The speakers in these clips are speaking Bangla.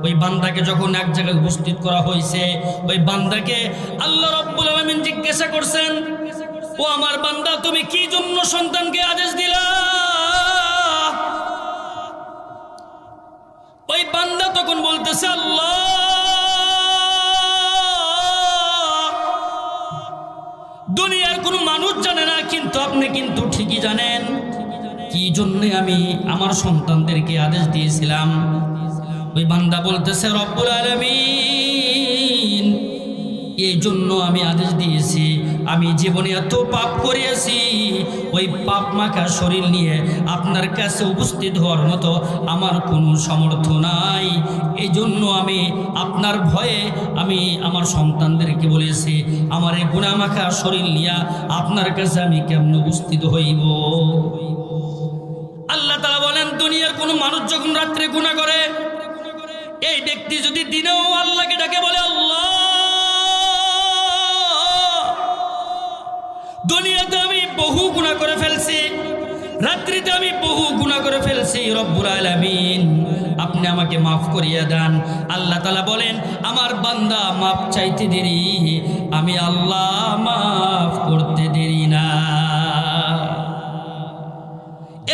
ওই বান্দাকে যখন এক জায়গায় উপস্থিত করা হয়েছে, ওই বান্দাকে আল্লাহ রাব্বুল আলামিন জিজ্ঞাসা করছেন, ও আমার বান্দা, তুমি কি জন্য সন্তানকে আদেশ দিলা? ওই বান্দা তখন বলতেছে, আল্লাহ, দুনিয়ার কোনো মানুষ জানে না, কিন্তু আপনি কিন্তু ঠিকই জানেন কি জন্য আমি আমার সন্তানদেরকে আদেশ দিয়েছিলাম। ওই বান্দা বলতেছে, রব্বুল আলামিন, এই জন্য আমি আদেশ দিয়েছি, আমি জীবনে এত পাপ করেছি, ওই পাপ মাখা শরীর নিয়ে আপনার কাছে উপস্থিত হওয়ার মতো আমার কোনো সামর্থ্য নাই। এই জন্য আমি আপনার ভয়ে আমি আমার সন্তানদেরকে বলেছি, আমার এই গুনাহ মাখা শরীর নিয়ে আপনার কাছে আমি কেমন উপস্থিত হইব। আল্লাহ তাআলা বলেন, দুনিয়ার কোনো মানুষ যখন রাত্রে গুনাহ করে, এই ব্যক্তি যদি দিনেও আল্লাহকে ডাকে, বলে, আল্লাহ, দুনিয়াতে আমি বহু গুনাহ করে ফেলছি, রাত্রিতে আমি বহু গুনাহ করে ফেলছি, রব্বুল আলামিন আপনি আমাকে মাফ করিয়ে দেন। আল্লাহ তাআলা বলেন, আমার বান্দা মাফ চাইতে দেরি, আমি আল্লাহ মাফ করতে দেরি না।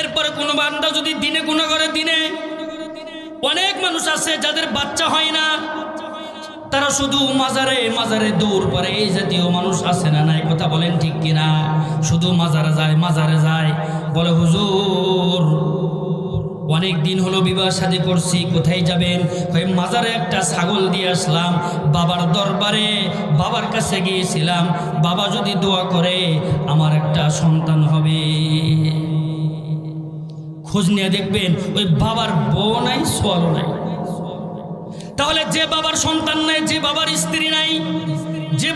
এরপরে কোনো বান্দা যদি দিনে গুনাহ করে, দিনে অনেক মানুষ আছে যাদের বাচ্চা হয় না, তারা শুধু মাজারে মাজারে দৌড় করে, এই জাতীয় মানুষ আছে না নাই? কথা বলেন ঠিক কিনা? শুধু মাজারে যায়, বলে, হুজুর অনেক দিন হলো বিবাহ শাদী করছি, কোথায় যাবেন? মাজারে একটা ছাগল দিয়ে আসলাম, বাবার দরবারে বাবার কাছে গিয়েছিলাম, বাবা যদি দোয়া করে আমার একটা সন্তান হবে। খোঁজ নিয়ে দেখবেন ওই বাবার বউ নাই, সোয়ালও নাই। তাহলে যে বাবার সন্তান নাই, যে বাবার স্ত্রী নাই, যে